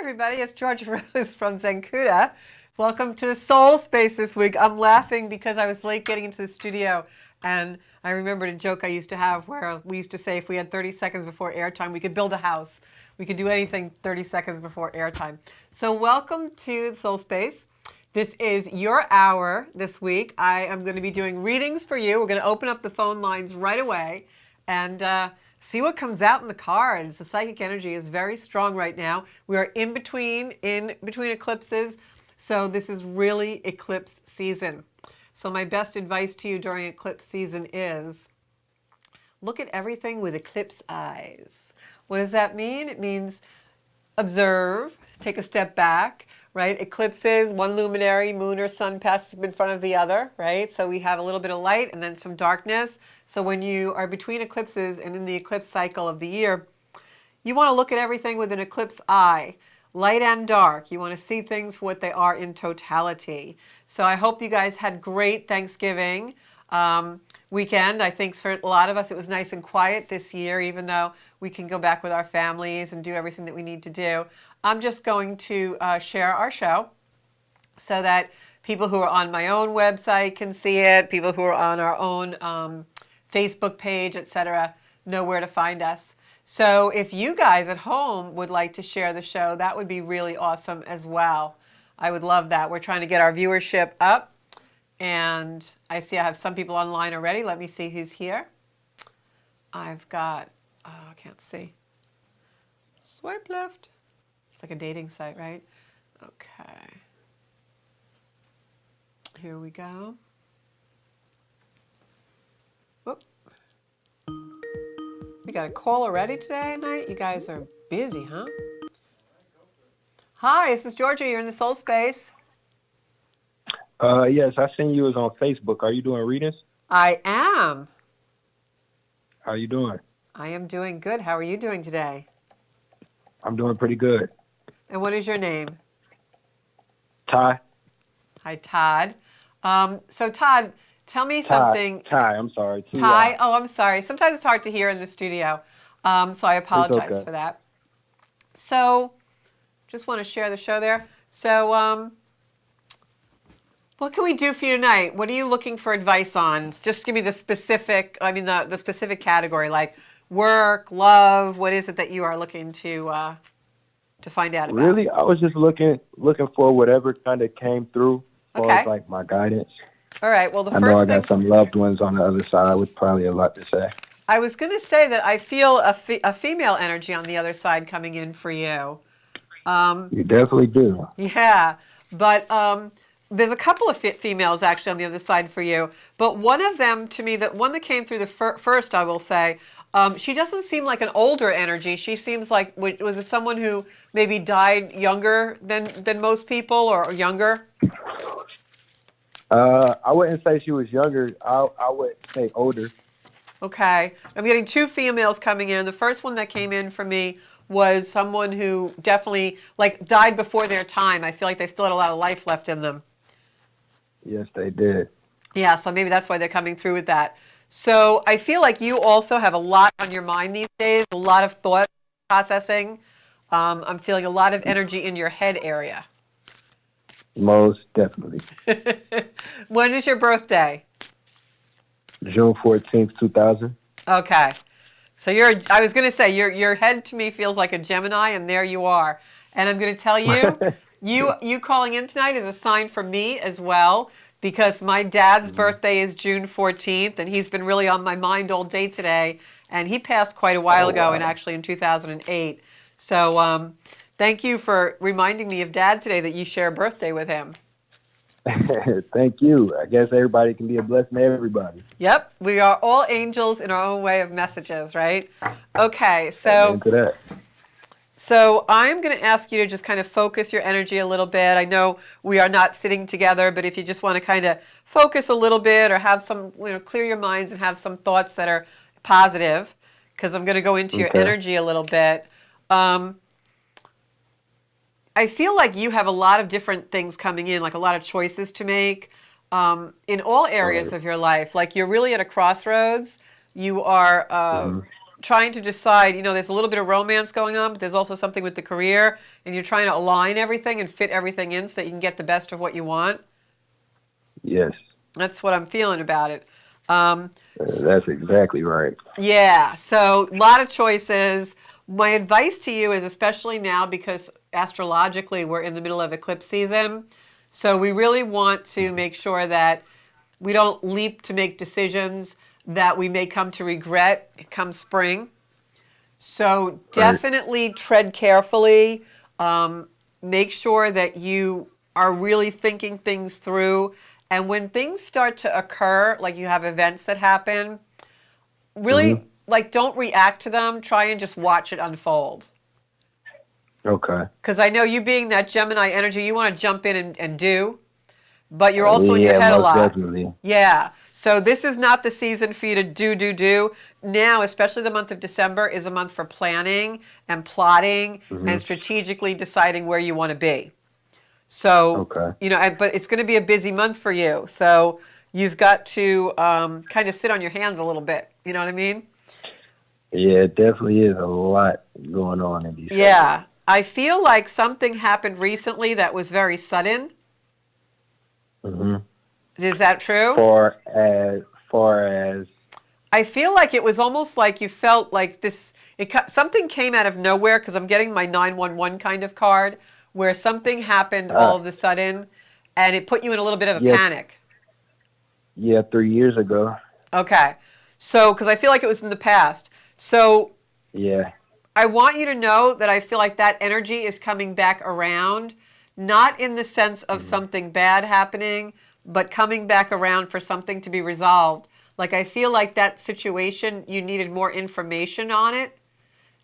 everybody. It's Georgia Rose from Zencuda. Welcome to the Soul Space this week. I'm laughing because I was late getting into the studio, and I remembered a joke I used to have where we used to say if we had 30 seconds before airtime, we could build a house. We could do anything 30 seconds before airtime. So welcome to Soul Space. This is your hour this week. I am going to be doing readings for you. We're going to open up the phone lines right away and see what comes out in the cards. The psychic energy is very strong right now. We are in between eclipses, so this is really eclipse season. So my best advice to you during eclipse season is look at everything with eclipse eyes. What does that mean? It means observe, take a step back, right? Eclipses, one luminary, moon or sun passes in front of the other, right? So we have a little bit of light and then some darkness. So when you are between eclipses and in the eclipse cycle of the year, you want to look at everything with an eclipse eye, light and dark. You want to see things for what they are in totality. So I hope you guys had great Thanksgiving weekend. I think for a lot of us it was nice and quiet this year, even though we can go back with our families and do everything that we need to do. I'm just going to share our show so that people who are on my own website can see it, people who are on our own Facebook page, etc., know where to find us. So if you guys at home would like to share the show, that would be really awesome as well. I would love that. We're trying to get our viewership up, and I see I have some people online already. Let me see who's here. I've got, oh, I can't see. Swipe left. It's like a dating site, right? Okay. Here we go. Whoop. We got a call already today at night? You guys are busy, huh? Hi, this is Georgia. You're in the Soul Space. Yes, I seen you was on Facebook. Are you doing readings? I am. How you doing? I am doing good. How are you doing today? I'm doing pretty good. And what is your name? Ty? Hi, Todd. So, Todd, tell me something. Ty, I'm sorry. Ty? Oh, I'm sorry. Sometimes it's hard to hear in the studio, so I apologize for that. So, just want to share the show there. So, what can we do for you tonight? What are you looking for advice on? Just give me the specific, the specific category, like work, love. What is it that you are looking to find out about? Really, I was just looking for whatever kind of came through as far as like my guidance. All right. Well, I know I got some loved ones on the other side with probably a lot to say. I was going to say that I feel a female energy on the other side coming in for you. You definitely do. Yeah, but there's a couple of females actually on the other side for you. But one of them, to me, that one that came through the first, I will say, she doesn't seem like an older energy. She seems like, was it someone who maybe died younger than most people or younger? I wouldn't say she was younger. I would say older. Okay. I'm getting two females coming in. The first one that came in for me was someone who definitely died before their time. I feel like they still had a lot of life left in them. Yes, they did. Yeah, so maybe that's why they're coming through with that. So I feel like you also have a lot on your mind these days, a lot of thought processing. I'm feeling a lot of energy in your head area. Most definitely. When is your birthday? June 14th, 2000. Okay. So I was going to say, your head to me feels like a Gemini, and there you are. And I'm going to tell you, you calling in tonight is a sign for me as well, because my dad's birthday is June 14th, and he's been really on my mind all day today. And he passed quite a while ago, and actually in 2008. So thank you for reminding me of Dad today that you share a birthday with him. Thank you. I guess everybody can be a blessing to everybody. Yep, we are all angels in our own way of messages, right? Okay, so I'm going to ask you to just kind of focus your energy a little bit. I know we are not sitting together, but if you just want to kind of focus a little bit or have some, clear your minds and have some thoughts that are positive, because I'm going to go into your energy a little bit. I feel like you have a lot of different things coming in, like a lot of choices to make in all areas of your life. Like you're really at a crossroads. You are trying to decide, there's a little bit of romance going on, but there's also something with the career, and you're trying to align everything and fit everything in so that you can get the best of what you want. Yes. That's what I'm feeling about it. That's exactly right. Yeah, so a lot of choices. My advice to you is, especially now, because astrologically we're in the middle of eclipse season, so we really want to make sure that we don't leap to make decisions that we may come to regret come spring. So definitely tread carefully. Make sure that you are really thinking things through. And when things start to occur, like you have events that happen, really, like, don't react to them. Try and just watch it unfold. Okay. Because I know you being that Gemini energy, you want to jump in and do, but you're also in your head a most lot. Definitely. Yeah. So this is not the season for you to do. Now, especially the month of December, is a month for planning and plotting and strategically deciding where you want to be. So, but it's going to be a busy month for you. So you've got to kind of sit on your hands a little bit. You know what I mean? Yeah, it definitely is a lot going on in these. Yeah. I feel like something happened recently that was very sudden. Is that true? Far as I feel like it was almost like you felt like this. Something came out of nowhere, because I'm getting my 911 kind of card, where something happened all of a sudden, and it put you in a little bit of a panic. Yeah, 3 years ago. Okay, so because I feel like it was in the past. So yeah, I want you to know that I feel like that energy is coming back around, not in the sense of something bad happening, but coming back around for something to be resolved. Like, I feel like that situation, you needed more information on it,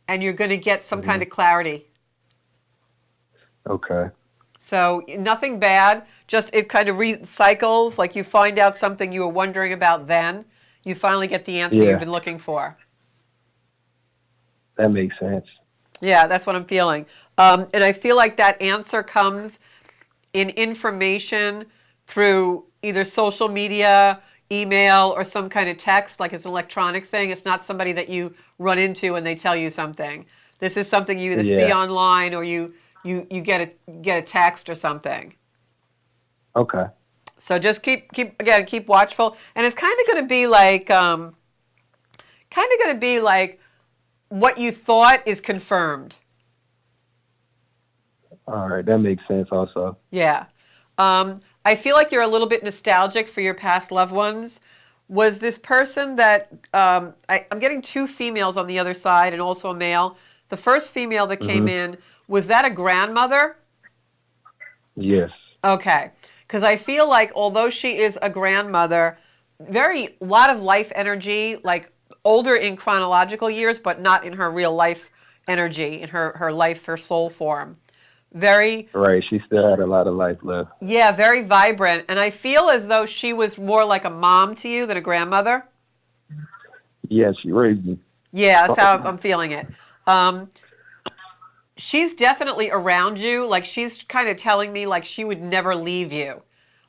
and you're going to get some kind of clarity. Okay. So nothing bad, just it kind of recycles. Like, you find out something you were wondering about then, you finally get the answer you've been looking for. That makes sense. Yeah, that's what I'm feeling. And I feel like that answer comes in information through either social media, email, or some kind of text, like it's an electronic thing. It's not somebody that you run into and they tell you something. This is something you either see online, or you get a text or something. Okay. So just keep watchful, and it's kind of going to be like what you thought is confirmed. All right, that makes sense also. Yeah. I feel like you're a little bit nostalgic for your past loved ones. Was this person that, I'm getting two females on the other side and also a male. The first female that came in, was that a grandmother? Yes. Okay. Because I feel like although she is a grandmother, lot of life energy, like older in chronological years, but not in her real life energy, in her life, her soul form. Very right. She still had a lot of life left. Yeah, very vibrant, and I feel as though she was more like a mom to you than a grandmother. Yeah, she raised me. Yeah, that's how I'm feeling it. She's definitely around you. Like, she's kind of telling me like she would never leave you.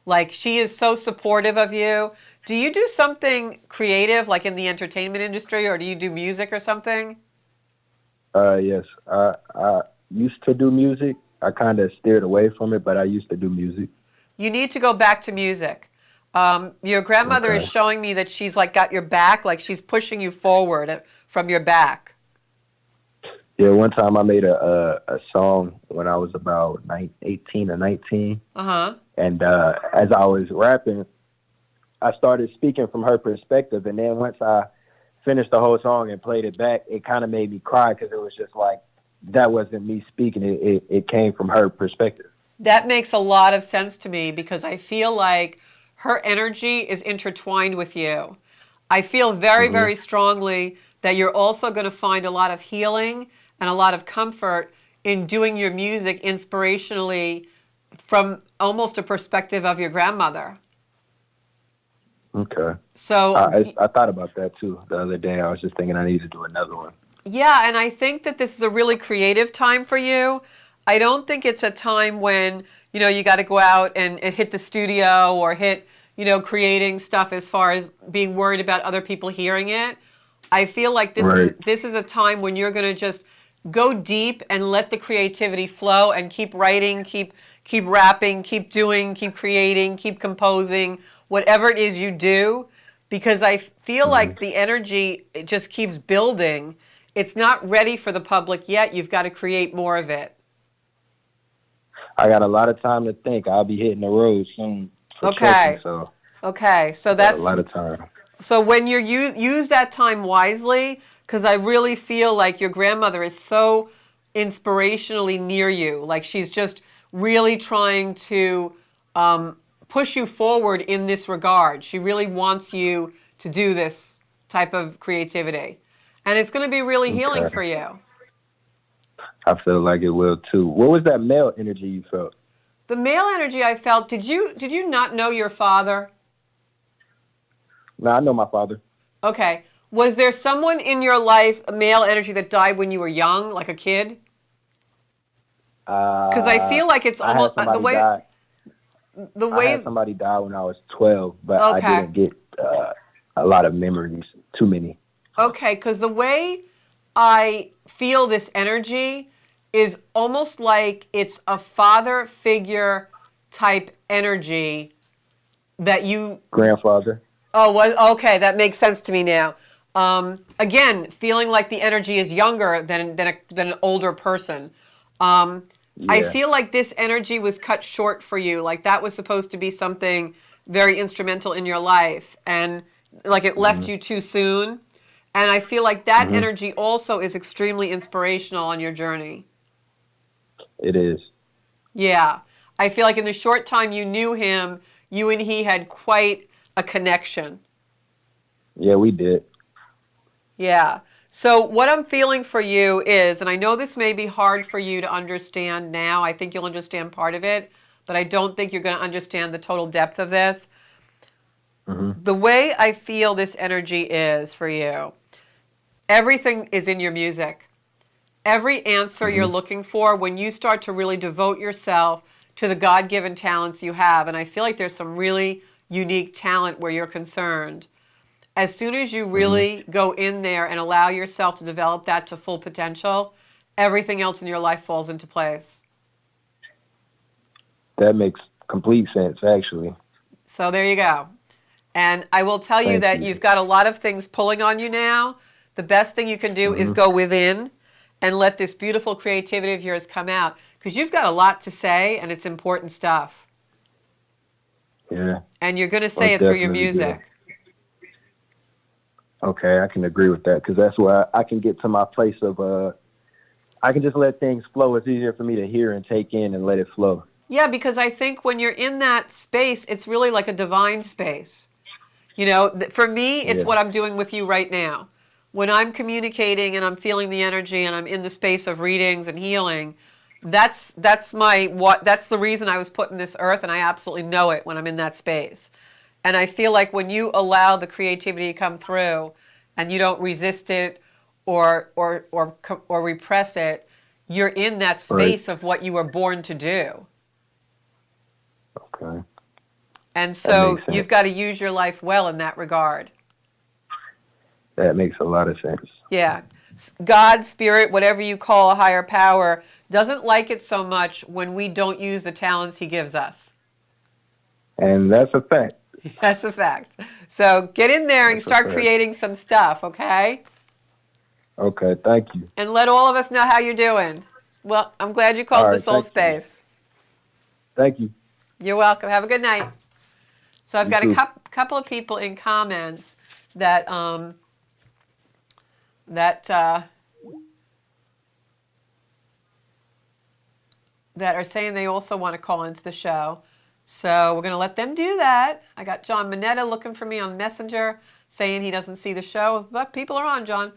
Like, she is so supportive of you. Do you do something creative, like in the entertainment industry, or do you do music or something? Yes. I used to do music. I kind of steered away from it, but I used to do music. You need to go back to music. Your grandmother is showing me that she's like got your back, like she's pushing you forward from your back. Yeah, one time I made a song when I was about 18 or 19. And as I was rapping, I started speaking from her perspective. And then once I finished the whole song and played it back, it kind of made me cry, because it was just like, that wasn't me speaking. It came from her perspective. That makes a lot of sense to me, because I feel like her energy is intertwined with you. I feel very, very strongly that you're also going to find a lot of healing and a lot of comfort in doing your music inspirationally from almost a perspective of your grandmother. Okay. So I thought about that too the other day. I was just thinking I need to do another one. Yeah, and I think that this is a really creative time for you. I don't think it's a time when, you got to go out and hit the studio or hit, creating stuff as far as being worried about other people hearing it. I feel like Right. this is a time when you're going to just go deep and let the creativity flow and keep writing, keep rapping, keep doing, keep creating, keep composing, whatever it is you do, because I feel Hmm. like the energy, it just keeps building. It's not ready for the public yet. You've got to create more of it. I got a lot of time to think. I'll be hitting the road soon for trucking, Okay. so Okay. So I got a that's lot of time. so when you use that time wisely, because I really feel like your grandmother is so inspirationally near you. Like she's just really trying to push you forward in this regard. She really wants you to do this type of creativity. And it's going to be really healing Okay. for you. I feel like it will too. What was that male energy you felt? The male energy I felt, did you not know your father? No, I know my father. Okay. Was there someone in your life, a male energy, that died when you were young, like a kid? Because I Uh, feel like it's I had almost somebody die. the I had way. somebody die when I was 12, but I Okay, didn't get a lot of memories. Too many. okay, because the way I feel this energy is almost like it's a father figure type energy that you. Grandfather. Oh, well, okay, that makes sense to me now. Again, feeling like the energy is younger than an older person. Um, I Yeah. feel like this energy was cut short for you. Like that was supposed to be something very instrumental in your life, and like it Hmm. left you too soon. And I feel like that Hmm. energy also is extremely inspirational on your journey. It is. Yeah. I feel like in the short time you knew him, you and he had quite a connection. Yeah, we did. Yeah. So what I'm feeling for you is, and I know this may be hard for you to understand now. I think you'll understand part of it, but I don't think you're going to understand the total depth of this. Hmm. The way I feel this energy is for you, everything is in your music. Every answer you're Hmm. looking for, when you start to really devote yourself to the God-given talents you have, and I feel like there's some really unique talent where you're concerned. As soon as you Hmm. really go in there and allow yourself to develop that to full potential, everything else in your life falls into place. That makes complete sense, actually. So there you go. And I will tell you Thank that you. you've got a lot of things pulling on you now. The best thing you can do is Hmm. go within and let this beautiful creativity of yours come out, because you've got a lot to say and it's important stuff. Yeah, And you're going to say most it through your definitely do. music. Okay, I can agree with that because that's where I can get to my place of I can just let things flow. It's easier for me to hear and take in and let it flow. Yeah, because I think when you're in that space, it's really like a divine space. You know, for me, it's Yeah. what I'm doing with you right now. When I'm communicating and I'm feeling the energy and I'm in the space of readings and healing, that's the reason I was put in this earth, and I absolutely know it when I'm in that space. And I feel like when you allow the creativity to come through and you don't resist it or repress it, you're in that Right. space of what you were born to do. Okay. And That so makes you've sense. got to use your life well in that regard. That makes a lot of sense. Yeah. God, spirit, whatever you call a higher power, doesn't like it so much when we don't use the talents he gives us. And that's a fact. That's a fact. So get in there and That's a start fact. creating some stuff, okay? Okay. Thank you. And let all of us know how you're doing. Well, I'm glad you All called the right. Soul Thank you. Space. Thank you. You're welcome. Have a good night. So I've You got a too. couple of people in comments that that that are saying they also want to call into the show. So we're going to let them do that. I got John Minetta looking for me on Messenger saying he doesn't see the show, but people are on, John.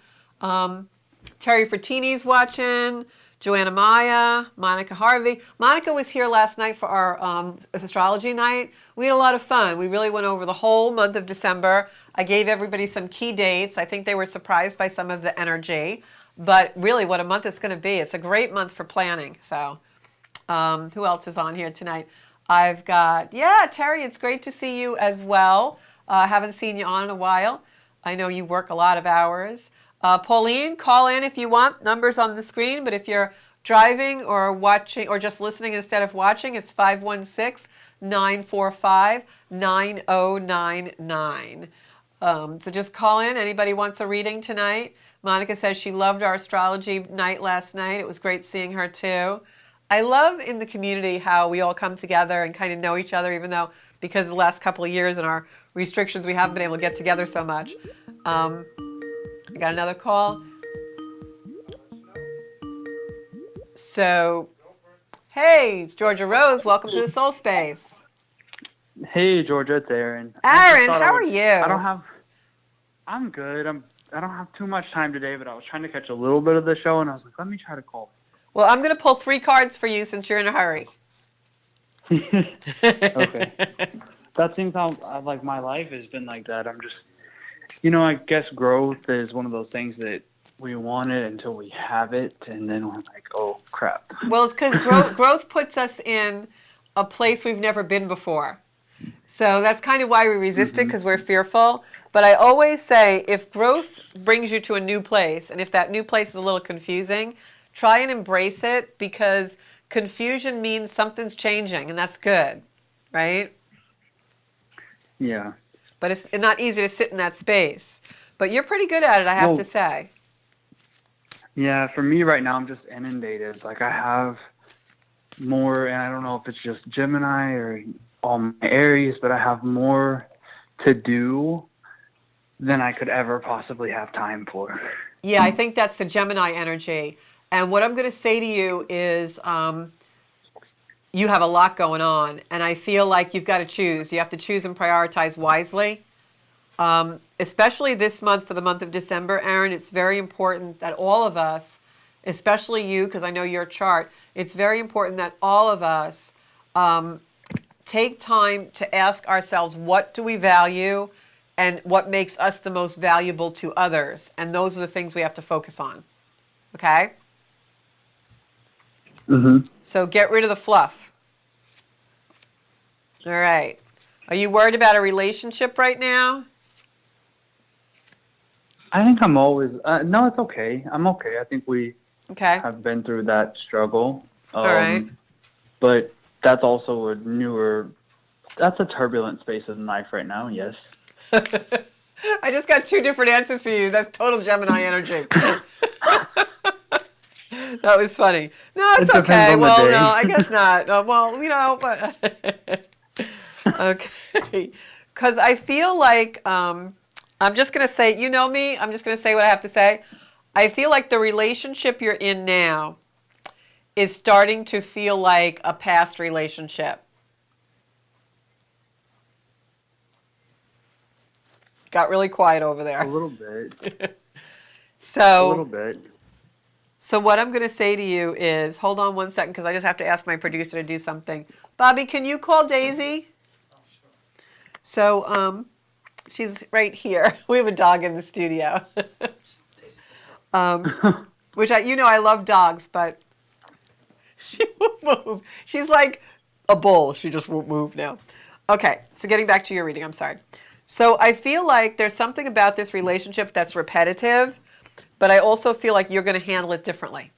Terry Frattini's watching. Joanna Maya, Monica Harvey. Monica was here last night for our astrology night. We had a lot of fun. We really went over the whole month of December. I gave everybody some key dates. I think they were surprised by some of the energy. But really, what a month it's going to be. It's a great month for planning. So who else is on here tonight? I've got, yeah, Terry, it's great to see you as well. Haven't seen you on in a while. I know you work a lot of hours. Pauline, call in if you want. Numbers on the screen, but if you're driving or watching or just listening instead of watching, it's 516-945-9099. So just call in. Anybody wants a reading tonight? Monica says she loved our astrology night last night. It was great seeing her too. I love in the community how we all come together and kind of know each other, even though because the last couple of years and our restrictions, we haven't been able to get together so much. I got another call. So, hey, it's Georgia Rose. Welcome to the Soul Space. Hey, Georgia, it's Aaron. Aaron, how are you? I'm good. I don't have too much time today, but I was trying to catch a little bit of the show, and I was like, let me try to call. Well, I'm going to pull 3 cards for you since you're in a hurry. Okay. That seems how like my life has been like that. I'm just, I guess growth is one of those things that we want it until we have it, and then we're like, oh, crap. Well, it's because growth puts us in a place we've never been before. So that's kind of why we resist it, because we're fearful. But I always say, if growth brings you to a new place, and if that new place is a little confusing, try and embrace it, because confusion means something's changing, and that's good, right? Yeah. But it's not easy to sit in that space. But you're pretty good at it, I have to say. Yeah, for me right now, I'm just inundated. Like, I have more, and I don't know if it's just Gemini or all my Aries, but I have more to do than I could ever possibly have time for. Yeah, I think that's the Gemini energy. And what I'm going to say to you is you have a lot going on, and I feel like you've got to choose. You have to choose and prioritize wisely. Especially this month, for the month of December, Aaron, it's very important that all of us, especially you, because I know your chart, it's very important that all of us take time to ask ourselves, what do we value and what makes us the most valuable to others? And those are the things we have to focus on. Okay? Mm-hmm. So get rid of the fluff. All right. Are you worried about a relationship right now? I think I'm always, no, it's okay. I'm okay. I think we Okay. have been through that struggle. All right. But that's also that's a turbulent space in life right now, yes. I just got 2 different answers for you. That's total Gemini energy. That was funny. No, it's okay. Well, no, I guess not. Well, but okay. Because I feel like I'm just going to say, you know me, I'm just going to say what I have to say. I feel like the relationship you're in now is starting to feel like a past relationship. Got really quiet over there. A little bit. So, a little bit. So what I'm going to say to you is, hold on one second, because I just have to ask my producer to do something. Bobby, can you call Daisy? Oh, sure. So she's right here. We have a dog in the studio. Which I love dogs, but she won't move. She's like a bull. She just won't move now. Okay, so getting back to your reading, I'm sorry. So I feel like there's something about this relationship that's repetitive, but I also feel like you're going to handle it differently.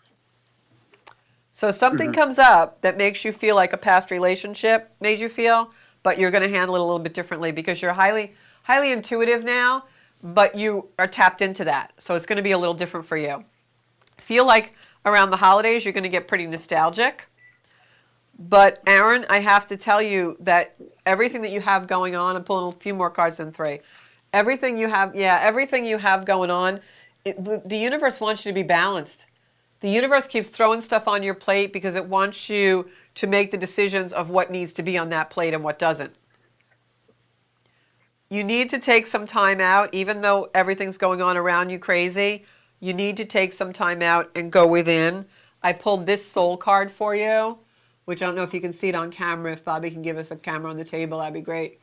So something comes up that makes you feel like a past relationship made you feel, but you're going to handle it a little bit differently because you're highly intuitive now, but you are tapped into that. So it's going to be a little different for you. Feel like around the holidays you're going to get pretty nostalgic. But Aaron, I have to tell you that everything that you have going on, I'm pulling a few more cards than 3. Everything you have going on, the universe wants you to be balanced. The universe keeps throwing stuff on your plate because it wants you to make the decisions of what needs to be on that plate and what doesn't. You need to take some time out, even though everything's going on around you crazy. You need to take some time out and go within. I pulled this soul card for you, which I don't know if you can see it on camera. If Bobby can give us a camera on the table, that'd be great.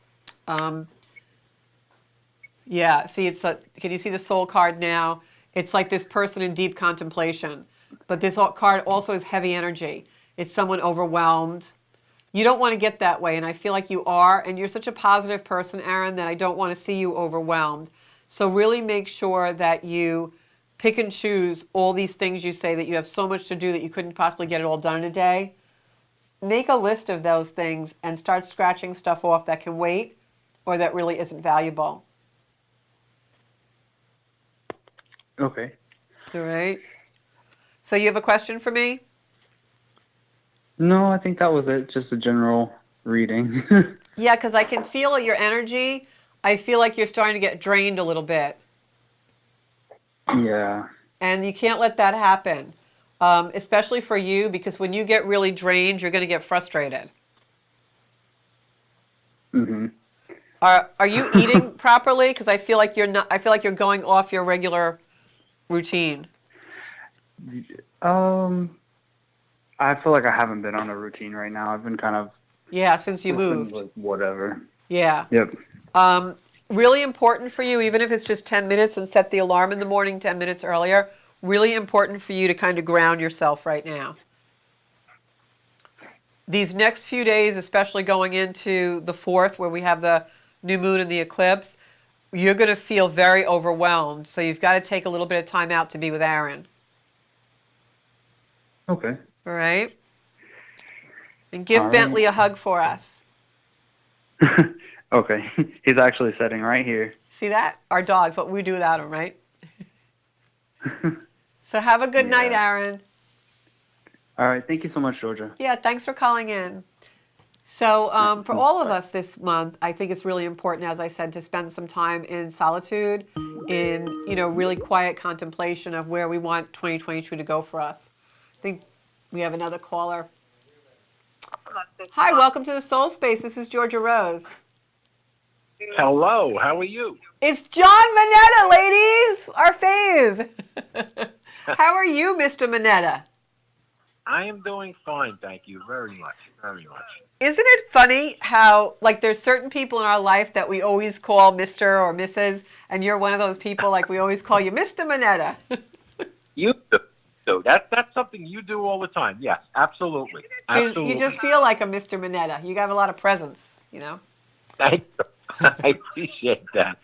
Yeah, see, can you see the soul card now? It's like this person in deep contemplation. But this card also is heavy energy. It's someone overwhelmed. You don't want to get that way, and I feel like you are. And you're such a positive person, Aaron, that I don't want to see you overwhelmed. So really make sure that you pick and choose all these things you say that you have so much to do that you couldn't possibly get it all done in a day. Make a list of those things and start scratching stuff off that can wait or that really isn't valuable. Okay. All right. So you have a question for me? No, I think that was it. Just a general reading. Yeah, because I can feel your energy. I feel like you're starting to get drained a little bit. Yeah. And you can't let that happen, especially for you, because when you get really drained, you're going to get frustrated. Mm-hmm. Are you eating properly? Because I feel like you're not. I feel like you're going off your regular routine. I feel like I haven't been on a routine right now. I've been kind of Since you moved. like, whatever. Yeah. Yep. Really important for you, even if it's just 10 minutes and set the alarm in the morning 10 minutes earlier, really important for you to kind of ground yourself right now. These next few days, especially going into the 4th where we have the new moon and the eclipse, you're going to feel very overwhelmed. So you've got to take a little bit of time out to be with Aaron. Okay. All right? And give All right. Bentley a hug for us. Okay. He's actually sitting right here. See that? Our dogs, what we do without them, right? So have a good night, Aaron. All right. Thank you so much, Georgia. Yeah, thanks for calling in. So for all of us this month, I think it's really important, as I said, to spend some time in solitude, in really quiet contemplation of where we want 2022 to go for us. I think we have another caller. Hi, welcome to the Soul Space. This is Georgia Rose. Hello, how are you? It's John Mineta, ladies, our fave. How are you, Mr. Mineta? I am doing fine, thank you very much, very much. Isn't it funny how, like, there's certain people in our life that we always call Mr. or Mrs., and you're one of those people, like, we always call you Mr. Mineta. You do. So that's something you do all the time. Yes, absolutely. Absolutely. You just feel like a Mr. Mineta. You have a lot of presence, Thank you. I appreciate that.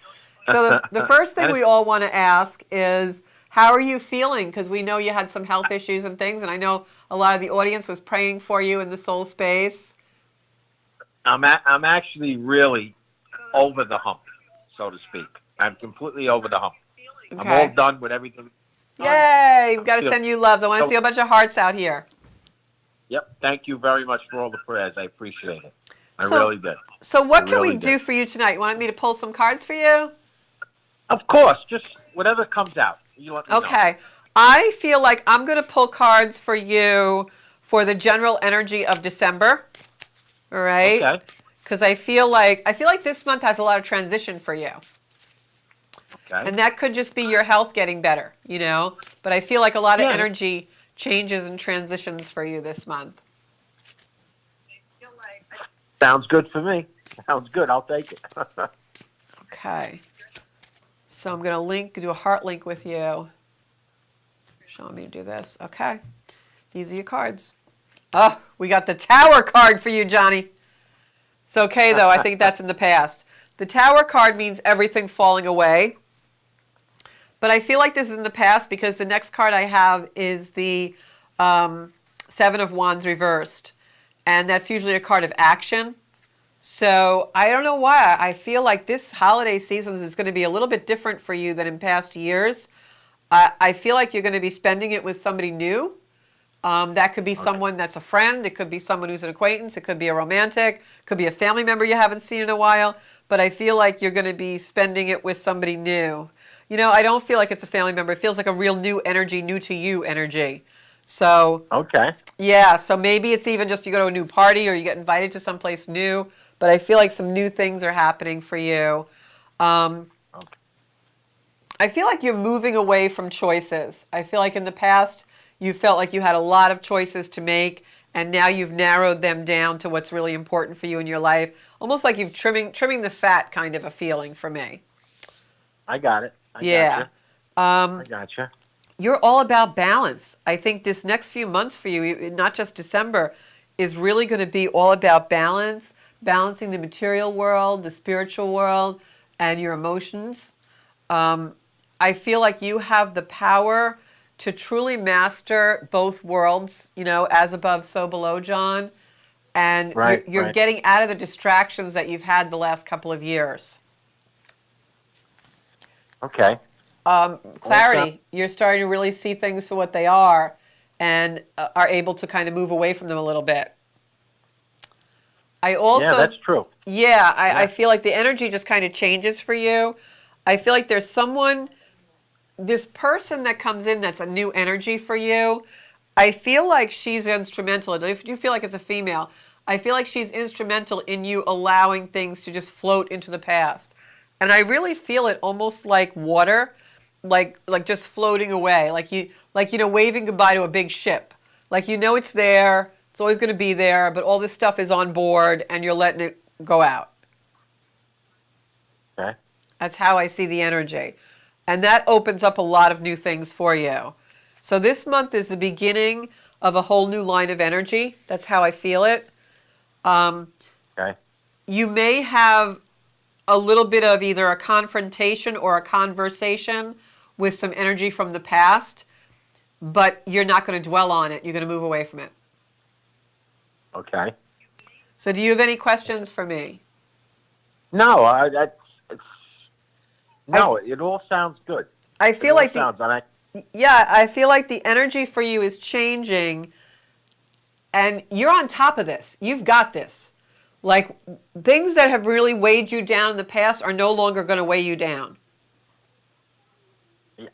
So the first thing we all want to ask is, how are you feeling? Because we know you had some health issues and things, and I know a lot of the audience was praying for you in the soul space. I'm actually really over the hump, so to speak. I'm completely over the hump. Okay. I'm all done with everything. Yay! We've got to send you loves. I want to see a bunch of hearts out here. Yep. Thank you very much for all the prayers. I appreciate it. I really did. So what can we do for you tonight? You wanted me to pull some cards for you? Of course. Just whatever comes out. You let me know. Okay. I feel like I'm going to pull cards for you for the general energy of December. All right? Okay. Because I feel like this month has a lot of transition for you. Okay. And that could just be your health getting better, But I feel like a lot of energy changes and transitions for you this month. Sounds good for me. Sounds good. I'll take it. Okay. So I'm going to do a heart link with you. Showing me to do this. Okay. These are your cards. Oh, we got the Tower card for you, Johnny. It's okay, though. I think that's in the past. The Tower card means everything falling away. But I feel like this is in the past because the next card I have is the Seven of Wands reversed. And that's usually a card of action. So I don't know why. I feel like this holiday season is going to be a little bit different for you than in past years. I feel like you're going to be spending it with somebody new. That could be someone that's a friend. It could be someone who's an acquaintance. It could be a romantic. It could be a family member you haven't seen in a while. But I feel like you're going to be spending it with somebody new. I don't feel like it's a family member. It feels like a real new energy, new to you energy. So, okay. Yeah, so maybe it's even just you go to a new party or you get invited to someplace new. But I feel like some new things are happening for you. I feel like you're moving away from choices. I feel like in the past you felt like you had a lot of choices to make, and now you've narrowed them down to what's really important for you in your life. Almost like you've trimming the fat kind of a feeling for me. I got it. Yeah. I gotcha. You're all about balance. I think this next few months for you, not just December, is really going to be all about balance, balancing the material world, the spiritual world, and your emotions. I feel like you have the power to truly master both worlds, as above, so below, John. And you're Right. getting out of the distractions that you've had the last couple of years. Okay. Clarity, you're starting to really see things for what they are and are able to kind of move away from them a little bit. Yeah, that's true. Yeah, I feel like the energy just kind of changes for you. I feel like there's this person that comes in that's a new energy for you. I feel like she's instrumental. If you feel like it's a female, I feel like she's instrumental in you allowing things to just float into the past. And I really feel it almost like water, like just floating away, like waving goodbye to a big ship. Like it's there, it's always going to be there, but all this stuff is on board and you're letting it go out. Okay. That's how I see the energy. And that opens up a lot of new things for you. So this month is the beginning of a whole new line of energy. That's how I feel it. Okay. You may have a little bit of either a confrontation or a conversation with some energy from the past, but you're not going to dwell on it. You're going to move away from it. Okay. So do you have any questions for me? No, it all sounds good. I feel like I feel like the energy for you is changing and you're on top of this. You've got this. Like things that have really weighed you down in the past are no longer going to weigh you down.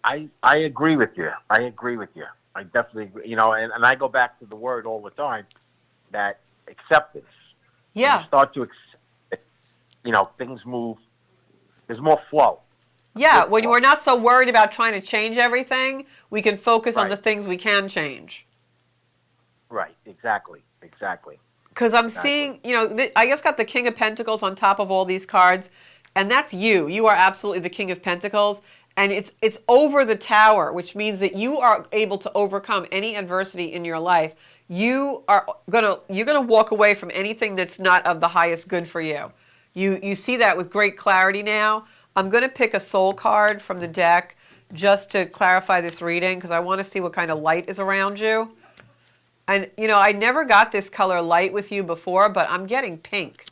I agree with you. I definitely agree. And I go back to the word all the time, that acceptance. Yeah. When you start to accept, things move. There's more flow. Yeah, when we're not so worried about trying to change everything, we can focus on Right. the things we can change. Right. Exactly. Because I'm seeing, I just got the King of Pentacles on top of all these cards, and that's you. You are absolutely the King of Pentacles, and it's over the Tower, which means that you are able to overcome any adversity in your life. You're gonna walk away from anything that's not of the highest good for you. You see that with great clarity now. I'm going to pick a soul card from the deck just to clarify this reading because I want to see what kind of light is around you. And, I never got this color light with you before, but I'm getting pink.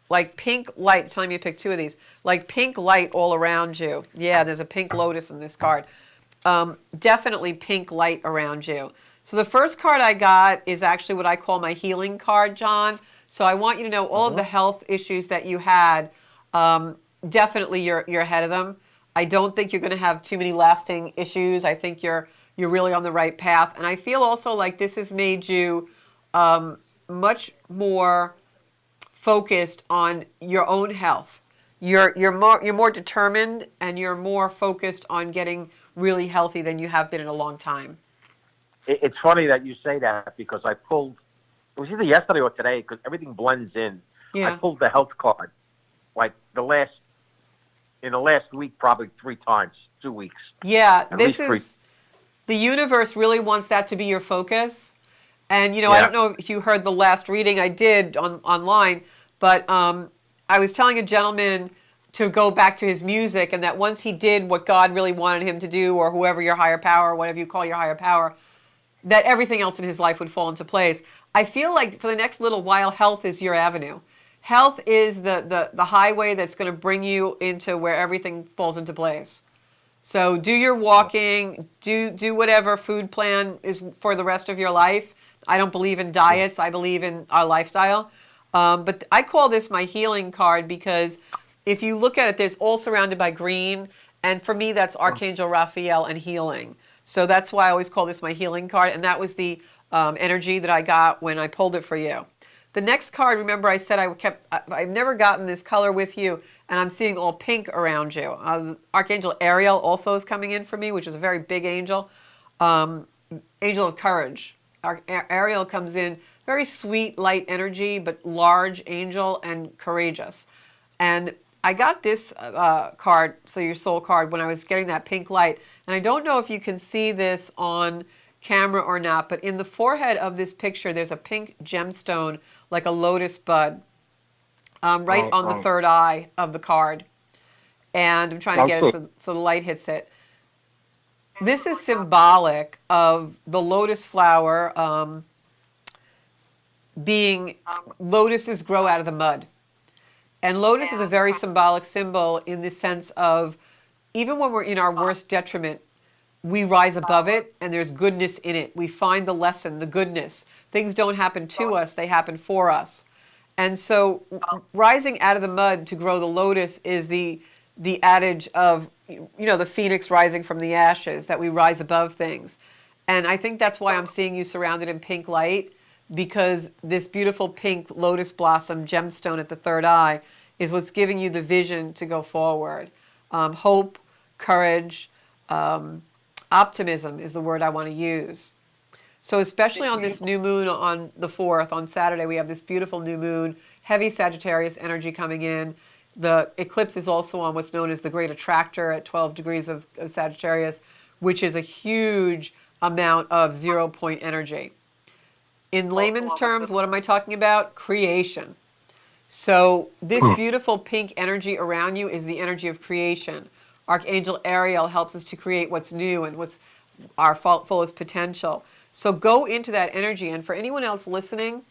Like pink light. Telling me to pick two of these. Like pink light all around you. Yeah, there's a pink lotus in this card. Definitely pink light around you. So the first card I got is actually what I call my healing card, John. So I want you to know all of the health issues that you had. Definitely you're ahead of them. I don't think you're going to have too many lasting issues. I think you're really on the right path. And I feel also like this has made you much more focused on your own health. You're more determined and you're more focused on getting really healthy than you have been in a long time. It's funny that you say that because I pulled, it was either yesterday or today because everything blends in. Yeah. I pulled the health card like in the last week, probably 3 times, 2 weeks. Yeah, At this least 3. is, the universe really wants that to be your focus. And, I Yeah. don't know if you heard the last reading I did online, but I was telling a gentleman to go back to his music and that once he did what God really wanted him to do, or whoever your higher power, whatever you call your higher power, that everything else in his life would fall into place. I feel like for the next little while, health is your avenue. Health is the highway that's going to bring you into where everything falls into place. So do your walking, do whatever food plan is for the rest of your life. I don't believe in diets. I believe in our lifestyle. But I call this my healing card because if you look at it, there's all surrounded by green. And for me, that's Archangel Raphael and healing. So that's why I always call this my healing card. And that was the energy that I got when I pulled it for you. The next card, remember I said I've never gotten this color with you, and I'm seeing all pink around you. Archangel Ariel also is coming in for me, which is a very big angel. Angel of Courage. Ariel comes in, very sweet, light energy, but large angel and courageous. And I got this card, for your soul card, when I was getting that pink light. And I don't know if you can see this on camera or not, but in the forehead of this picture, there's a pink gemstone, like a lotus bud, right on the third eye of the card. and I'm trying to get it so the light hits it. This is symbolic of the lotus flower lotuses grow out of the mud. And lotus is a very symbolic symbol in the sense of even when we're in our worst detriment, we rise above it and there's goodness in it. We find the lesson, the goodness. Things don't happen to us, they happen for us. And so rising out of the mud to grow the lotus is the adage of, the phoenix rising from the ashes, that we rise above things. And I think that's why I'm seeing you surrounded in pink light, because this beautiful pink lotus blossom gemstone at the third eye is what's giving you the vision to go forward. Hope, courage, optimism is the word I want to use. So especially on this new moon on the 4th, on Saturday, we have this beautiful new moon, heavy Sagittarius energy coming in. The eclipse is also on what's known as the Great Attractor at 12 degrees of Sagittarius, which is a huge amount of 0-point energy. In layman's terms, what am I talking about? Creation. So this beautiful pink energy around you is the energy of creation. Archangel Ariel helps us to create what's new and what's our fullest potential. So go into that energy. And for anyone else listening,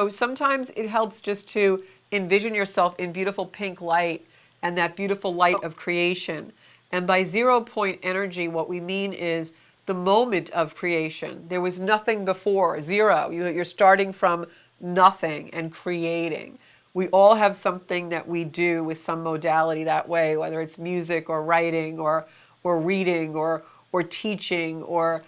sometimes it helps just to envision yourself in beautiful pink light and that beautiful light of creation. And by 0-point energy, what we mean is the moment of creation. There was nothing before, zero. You're starting from nothing and creating. We all have something that we do with some modality that way, whether it's music or writing or reading or teaching or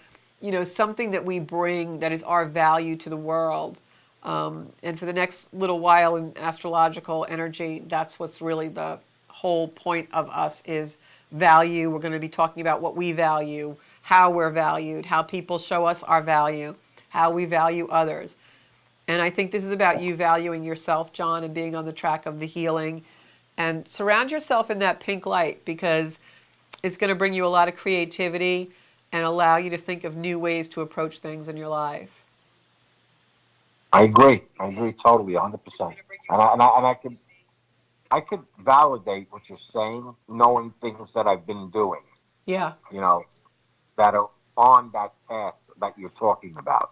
something that we bring that is our value to the world. And for the next little while in astrological energy, that's what's really the whole point of us is value. We're going to be talking about what we value, how we're valued, how people show us our value, how we value others. And I think this is about you valuing yourself, John, and being on the track of the healing. And surround yourself in that pink light, because it's going to bring you a lot of creativity and allow you to think of new ways to approach things in your life. I agree totally, 100%. And I could validate what you're saying, knowing things that I've been doing. Yeah. That are on that path that you're talking about.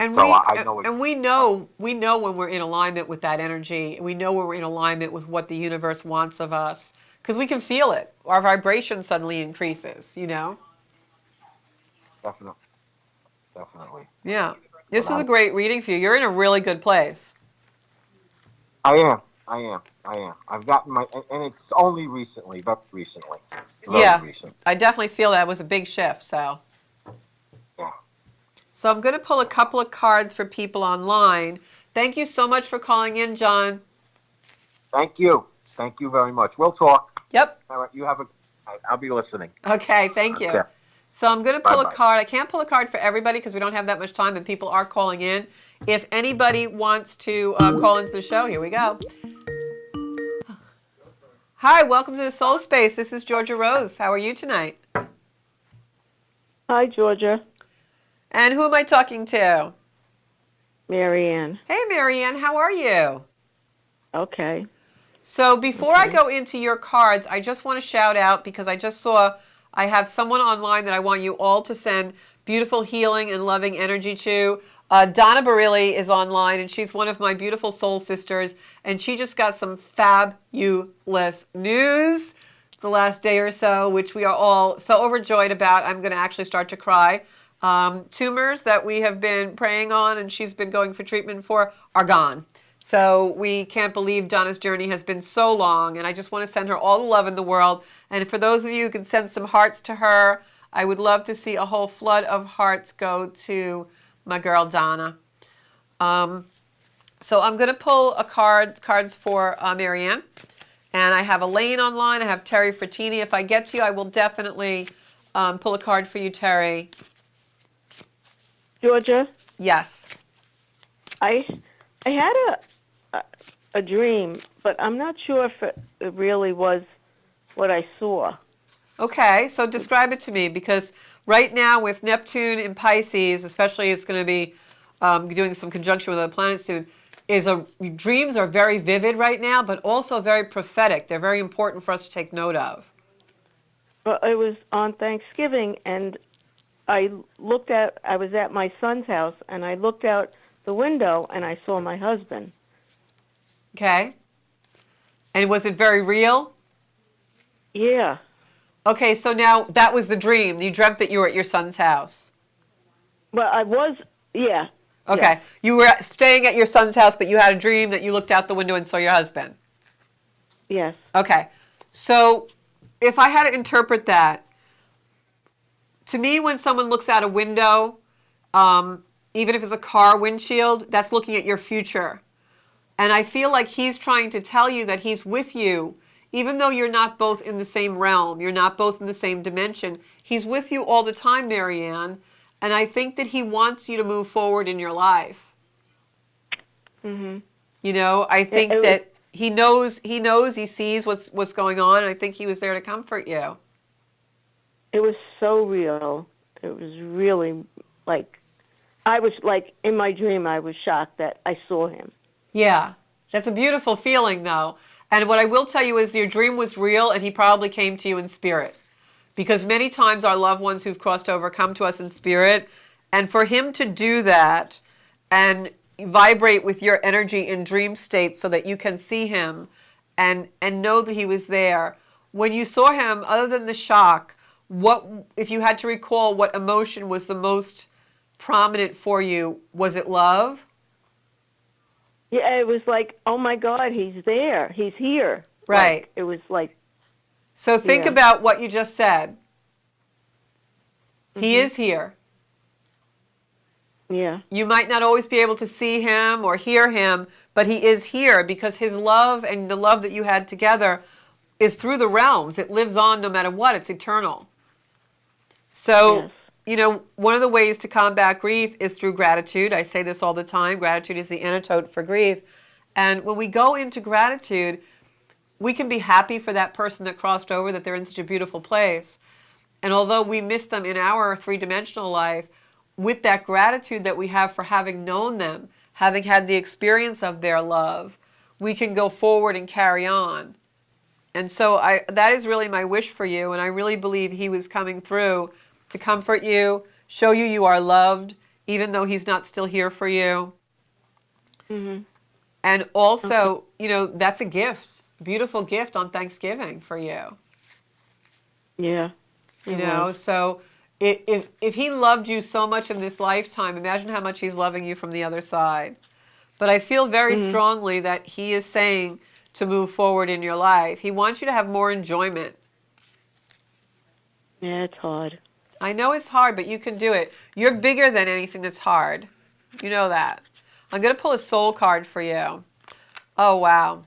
And so we know when we're in alignment with that energy. We know when we're in alignment with what the universe wants of us, because we can feel it. Our vibration suddenly increases. Definitely. Yeah. This was a great reading for you. You're in a really good place. I am. I've gotten and it's only recently, very recently. Recent. I definitely feel that was a big shift, so. Yeah. So I'm going to pull a couple of cards for people online. Thank you so much for calling in, John. Thank you. Thank you very much. We'll talk. Yep. All right, I'll be listening. Okay, thank you. Okay. So I'm going to pull Bye-bye. a card. I can't pull a card for everybody because we don't have that much time and people are calling in. If anybody wants to call into the show, here we go. Hi, welcome to the Soul Space. This is Georgia Rose. How are you tonight? Hi, Georgia. And who am I talking to? Marianne. Hey, Marianne, how are you? Okay. So before I go into your cards, I just want to shout out, because I just saw I have someone online that I want you all to send beautiful healing and loving energy to. Donna Barilli is online, and she's one of my beautiful soul sisters, and she just got some fabulous news the last day or so, which we are all so overjoyed about. I'm going to actually start to cry. Tumors that we have been praying on and she's been going for treatment for are gone. So we can't believe Donna's journey has been so long, and I just want to send her all the love in the world. And for those of you who can send some hearts to her, I would love to see a whole flood of hearts go to my girl Donna. So I'm going to pull cards for Marianne. And I have Elaine online. I have Terry Frattini. If I get to you, I will definitely pull a card for you, Terry. Georgia? Yes. I had a dream, but I'm not sure if it really was what I saw. Okay, so describe it to me, because right now with Neptune in Pisces, especially, it's going to be doing some conjunction with other planets soon. dreams are very vivid right now, but also very prophetic. They're very important for us to take note of. Well, it was on Thanksgiving, and I was at my son's house, and I looked out the window, and I saw my husband. Okay. And was it very real? Yeah. Okay, so now that was the dream. You dreamt that you were at your son's house. Well, I was, yeah. Okay. Yeah. You were staying at your son's house, but you had a dream that you looked out the window and saw your husband. Yes. Okay. So if I had to interpret that, to me, when someone looks out a window, even if it's a car windshield, that's looking at your future. And I feel like he's trying to tell you that he's with you, even though you're not both in the same realm, you're not both in the same dimension. He's with you all the time, Marianne. And I think that he wants you to move forward in your life. Mhm. You know, I think that he knows, he sees what's going on. And I think he was there to comfort you. It was so real. It was really like, I was like, in my dream, I was shocked that I saw him. Yeah, that's a beautiful feeling, though. And what I will tell you is your dream was real, and he probably came to you in spirit. Because many times our loved ones who've crossed over come to us in spirit. And for him to do that and vibrate with your energy in dream state so that you can see him and know that he was there. When you saw him, other than the shock, what, if you had to recall, what emotion was the most prominent for you? Was it love? Yeah, it was like, oh my God, he's there. He's here. Right. Like, it was like. So think Yeah. about what you just said. He is here. Yeah. You might not always be able to see him or hear him, but he is here because his love and the love that you had together is through the realms. It lives on no matter what. It's eternal. So, Yes. you know, one of the ways to combat grief is through gratitude. I say this all the time. Gratitude is the antidote for grief. And when we go into gratitude, we can be happy for that person that crossed over, that they're in such a beautiful place. And although we miss them in our three-dimensional life, with that gratitude that we have for having known them, having had the experience of their love, we can go forward and carry on. And so that is really my wish for you, and I really believe he was coming through to comfort you, show you you are loved, even though he's not still here for you. Mhm. And also, you know, that's a gift, beautiful gift on Thanksgiving for you. Yeah. You know, so if he loved you so much in this lifetime, imagine how much he's loving you from the other side. But I feel very strongly that he is saying to move forward in your life. He wants you to have more enjoyment. Yeah, it's hard. I know it's hard, but you can do it. You're bigger than anything that's hard. You know that. I'm going to pull a soul card for you. Oh, wow.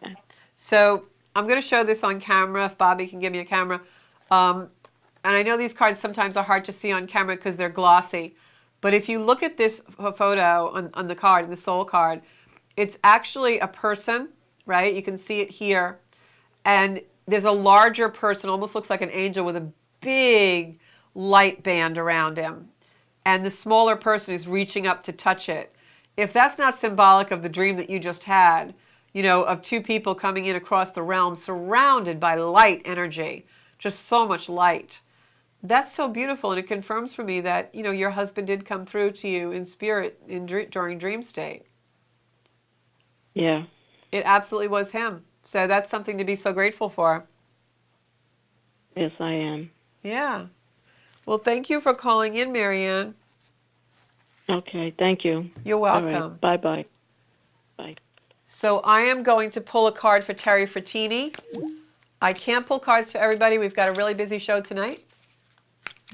So I'm going to show this on camera, if Bobby can give me a camera. And I know these cards sometimes are hard to see on camera because they're glossy. But if you look at this photo on the card, the soul card, it's actually a person, right? You can see it here. And there's a larger person, almost looks like an angel with a big light band around him. And the smaller person is reaching up to touch it. If that's not symbolic of the dream that you just had, you know, of two people coming in across the realm surrounded by light energy, just so much light. That's so beautiful, and it confirms for me that, you know, your husband did come through to you in spirit during dream state. Yeah. It absolutely was him. So that's something to be so grateful for. Yes, I am. Yeah. Well, thank you for calling in, Marianne. Okay, thank you. You're All welcome. right, bye-bye. Bye. So I am going to pull a card for Terry Frattini. I can't pull cards for everybody. We've got a really busy show tonight.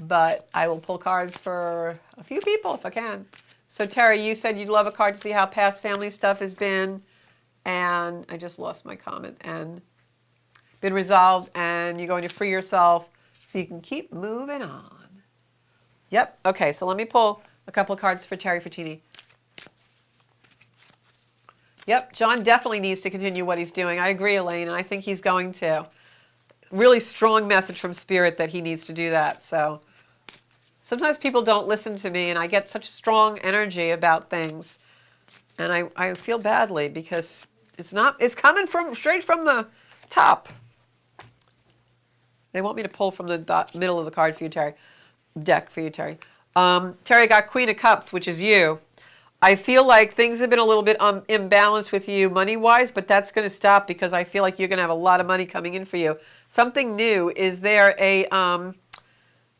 But I will pull cards for a few people if I can. So Terry, you said you'd love a card to see how past family stuff has been. And I just lost my comment. And been resolved, and you're going to free yourself so you can keep moving on. Yep. Okay, so let me pull a couple of cards for Terry Frattini. Yep, John definitely needs to continue what he's doing. I agree, Elaine, and I think he's going to. Really strong message from Spirit that he needs to do that. So sometimes people don't listen to me, and I get such strong energy about things. And I feel badly because it's coming straight from the top. They want me to pull from the middle of the card for you, Terry. Deck for you, Terry. Terry got Queen of Cups, which is you. I feel like things have been a little bit imbalanced with you money-wise, but that's going to stop because I feel like you're going to have a lot of money coming in for you. Something new. Is there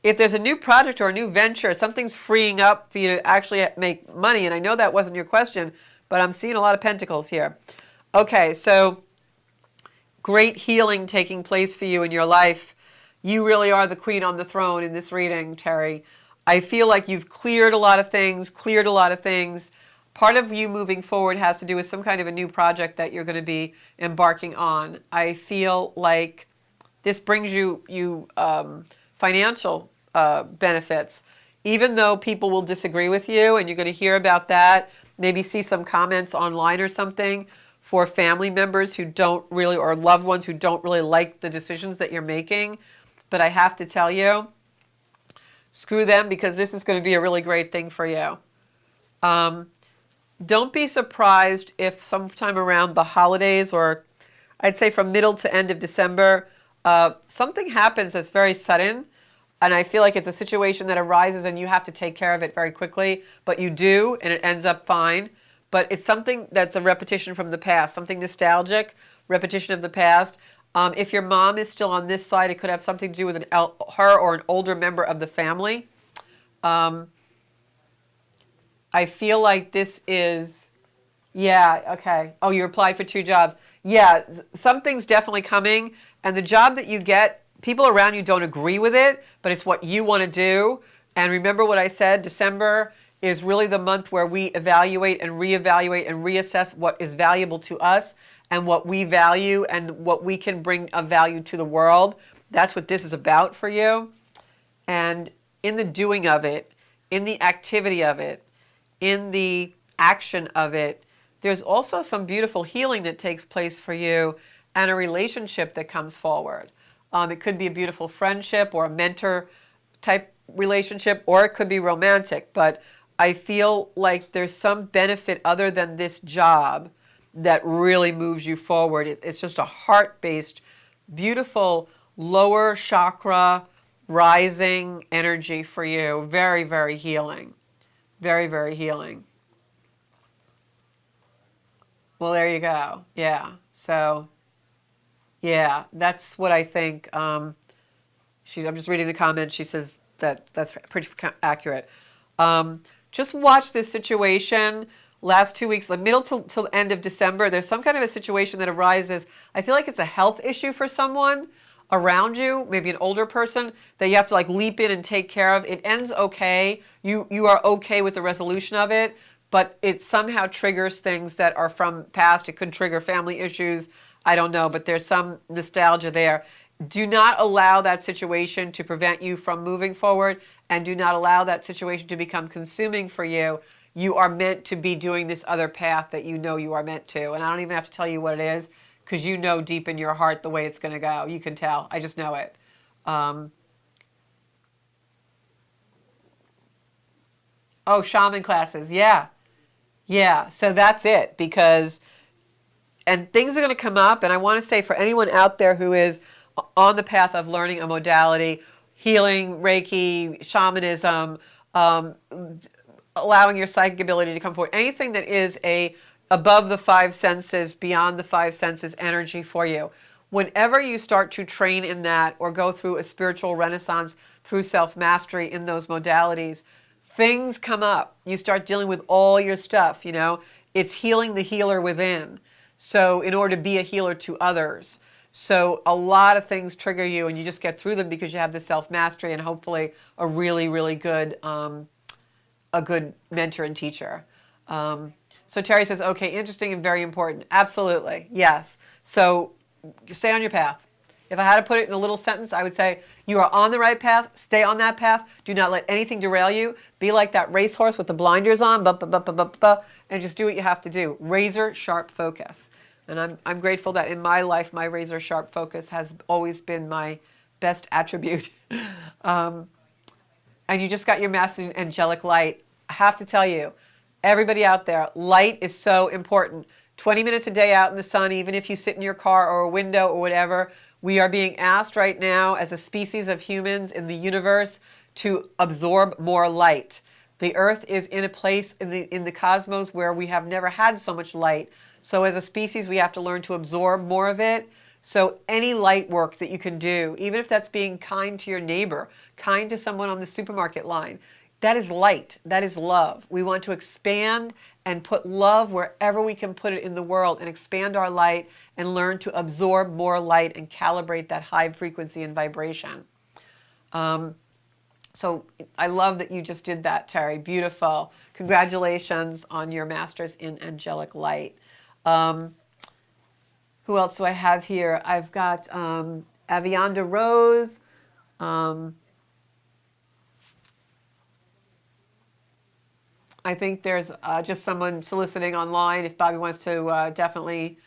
if there's a new project or a new venture, something's freeing up for you to actually make money, and I know that wasn't your question, but I'm seeing a lot of pentacles here. Okay, so great healing taking place for you in your life. You really are the queen on the throne in this reading, Terry. I feel like you've cleared a lot of things, Part of you moving forward has to do with some kind of a new project that you're going to be embarking on. I feel like this brings you financial benefits. Even though people will disagree with you, and you're going to hear about that, maybe see some comments online or something for family members who don't really, or loved ones who don't really like the decisions that you're making. But I have to tell you, screw them, because this is going to be a really great thing for you. Don't be surprised if sometime around the holidays, or I'd say from middle to end of December, something happens that's very sudden. And I feel like it's a situation that arises and you have to take care of it very quickly. But you do, and it ends up fine. But it's something that's a repetition from the past, something nostalgic, repetition of the past. If your mom is still on this side, it could have something to do with her or an older member of the family. I feel like this is, yeah, okay. Oh, you applied for 2 jobs. Yeah, something's definitely coming. And the job that you get, people around you don't agree with it, but it's what you want to do. And remember what I said, December is really the month where we evaluate and reevaluate and reassess what is valuable to us and what we value and what we can bring of value to the world. That's what this is about for you. And in the doing of it, in the activity of it, in the action of it, there's also some beautiful healing that takes place for you and a relationship that comes forward. It could be a beautiful friendship or a mentor type relationship, or it could be romantic. But I feel like there's some benefit other than this job that really moves you forward. It's just a heart-based, beautiful, lower chakra, rising energy for you. Very, very healing. Very, very healing. Well, there you go. Yeah. So, yeah, that's what I think. I'm just reading the comments. She says that's pretty accurate. Just watch this situation. Last 2 weeks, the middle till the end of December, there's some kind of a situation that arises. I feel like it's a health issue for someone around you, maybe an older person, that you have to like leap in and take care of. It ends okay. You are okay with the resolution of it, but it somehow triggers things that are from past. It could trigger family issues. I don't know, but there's some nostalgia there. Do not allow that situation to prevent you from moving forward, and do not allow that situation to become consuming for you. You are meant to be doing this other path that you know you are meant to. And I don't even have to tell you what it is, because you know deep in your heart the way it's going to go. You can tell. I just know it. Oh, shaman classes. Yeah. Yeah. So that's it. And things are going to come up. And I want to say, for anyone out there who is on the path of learning a modality, healing, Reiki, shamanism, allowing your psychic ability to come forward, anything that is above the 5 senses, beyond the 5 senses energy for you. Whenever you start to train in that or go through a spiritual renaissance through self-mastery in those modalities, things come up. You start dealing with all your stuff, you know. It's healing the healer within. So in order to be a healer to others. So a lot of things trigger you, and you just get through them because you have the self-mastery and hopefully a really, really good a good mentor and teacher. So Terry says, okay, interesting and very important. Absolutely, yes. So stay on your path. If I had to put it in a little sentence, I would say you are on the right path. Stay on that path. Do not let anything derail you. Be like that racehorse with the blinders on, and just do what you have to do. Razor sharp focus. And I'm grateful that in my life, my razor sharp focus has always been my best attribute. And you just got your master's in angelic light. I have to tell you, Everybody out there, light is so important. 20 minutes a day out in the sun, even if you sit in your car or a window or whatever, we are being asked right now as a species of humans in the universe to absorb more light. The Earth is in a place in the cosmos where we have never had so much light. So as a species, we have to learn to absorb more of it. So any light work that you can do, even if that's being kind to your neighbor, kind to someone on the supermarket line, that is light. That is love. We want to expand and put love wherever we can put it in the world and expand our light and learn to absorb more light and calibrate that high frequency and vibration. So I love that you just did that, Terry. Beautiful. Congratulations on your master's in angelic light. Who else do I have here? I've got Avianda Rose. I think there's just someone soliciting online. If Bobby wants to definitely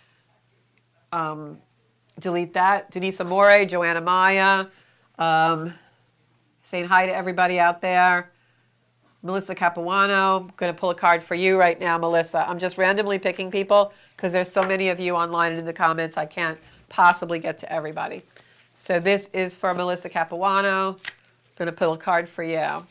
delete that. Denise Amore, Joanna Maya, saying hi to everybody out there. Melissa Capuano, I'm going to pull a card for you right now, Melissa. I'm just randomly picking people because there's so many of you online and in the comments, I can't possibly get to everybody. So this is for Melissa Capuano. I'm going to pull a card for you.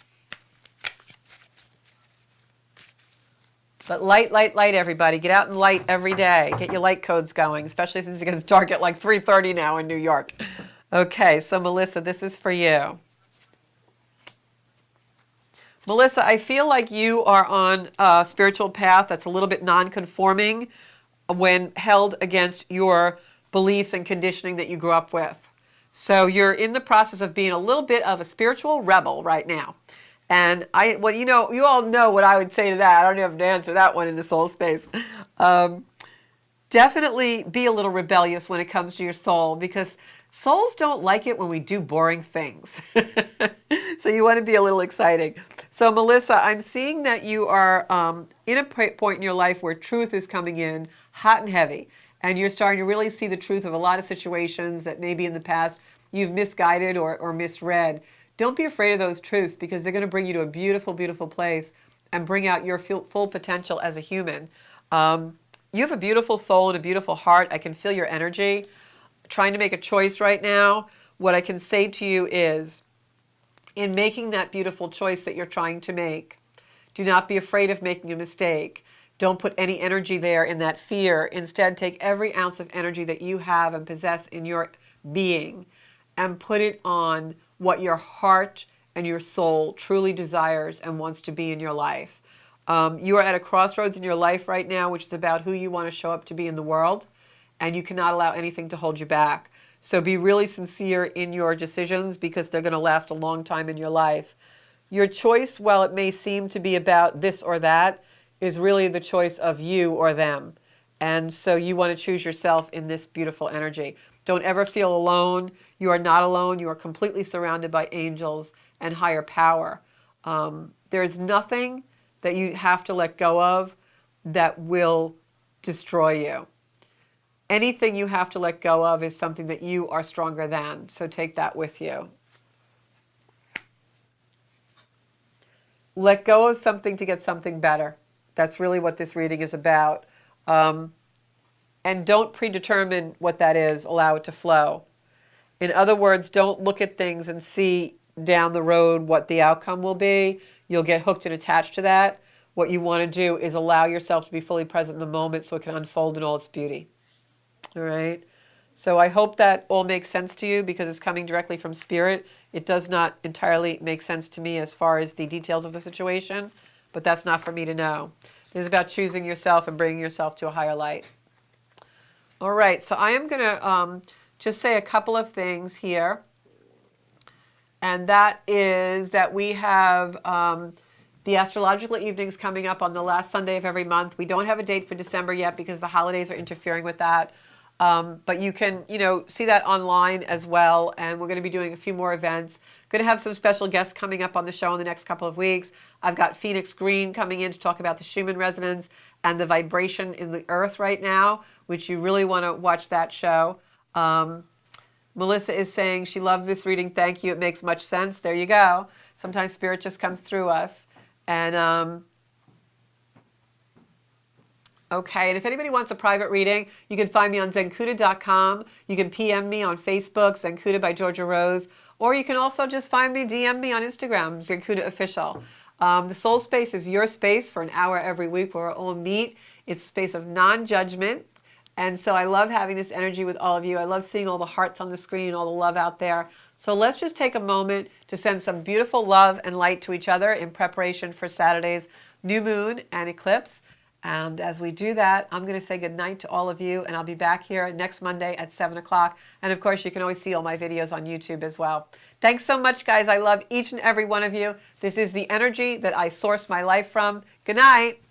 But light, light, light, everybody. Get out and light every day. Get your light codes going, especially since it gets dark at like 3:30 now in New York. Okay, so Melissa, this is for you. Melissa, I feel like you are on a spiritual path that's a little bit non-conforming when held against your beliefs and conditioning that you grew up with. So you're in the process of being a little bit of a spiritual rebel right now. And you all know what I would say to that. I don't have to answer that one in the soul space. Definitely be a little rebellious when it comes to your soul, because souls don't like it when we do boring things. So you want to be a little exciting. So Melissa, I'm seeing that you are in a point in your life where truth is coming in hot and heavy. And you're starting to really see the truth of a lot of situations that maybe in the past you've misguided or misread. Don't be afraid of those truths, because they're going to bring you to a beautiful, beautiful place and bring out your full potential as a human. You have a beautiful soul and a beautiful heart. I can feel your energy. Trying to make a choice right now. What I can say to you is, in making that beautiful choice that you're trying to make, do not be afraid of making a mistake. Don't put any energy there in that fear. Instead, take every ounce of energy that you have and possess in your being and put it on what your heart and your soul truly desires and wants to be in your life. You are at a crossroads in your life right now, which is about who you want to show up to be in the world, and you cannot allow anything to hold you back. So be really sincere in your decisions, because they're going to last a long time in your life. Your choice, while it may seem to be about this or that, is really the choice of you or them. And so you want to choose yourself in this beautiful energy. Don't ever feel alone. You are not alone. You are completely surrounded by angels and higher power. There's nothing that you have to let go of that will destroy you. Anything you have to let go of is something that you are stronger than. So take that with you. Let go of something to get something better. That's really what this reading is about. And don't predetermine what that is. Allow it to flow. In other words, don't look at things and see down the road what the outcome will be. You'll get hooked and attached to that. What you want to do is allow yourself to be fully present in the moment so it can unfold in all its beauty. All right? So I hope that all makes sense to you, because it's coming directly from Spirit. It does not entirely make sense to me as far as the details of the situation, but that's not for me to know. It is about choosing yourself and bringing yourself to a higher light. All right, so I am going to just say a couple of things here. And that is that we have the astrological evenings coming up on the last Sunday of every month. We don't have a date for December yet because the holidays are interfering with that. But you can, see that online as well. And we're going to be doing a few more events. Going to have some special guests coming up on the show in the next couple of weeks. I've got Phoenix Green coming in to talk about the Schumann resonance and the vibration in the earth right now, which you really want to watch that show. Melissa is saying she loves this reading. Thank you. It makes much sense. There you go. Sometimes Spirit just comes through us. And Okay, and if anybody wants a private reading, you can find me on Zencuda.com. You can PM me on Facebook, Zencuda by Georgia Rose, or you can also just find me, DM me on Instagram, Zencuda Official. The Soul Space is your space for an hour every week where we'll all meet. It's a space of non-judgment. And so I love having this energy with all of you. I love seeing all the hearts on the screen, all the love out there. So let's just take a moment to send some beautiful love and light to each other in preparation for Saturday's new moon and eclipse. And as we do that, I'm going to say goodnight to all of you, and I'll be back here next Monday at 7 o'clock. And of course, you can always see all my videos on YouTube as well. Thanks so much, guys. I love each and every one of you. This is the energy that I source my life from. Good night.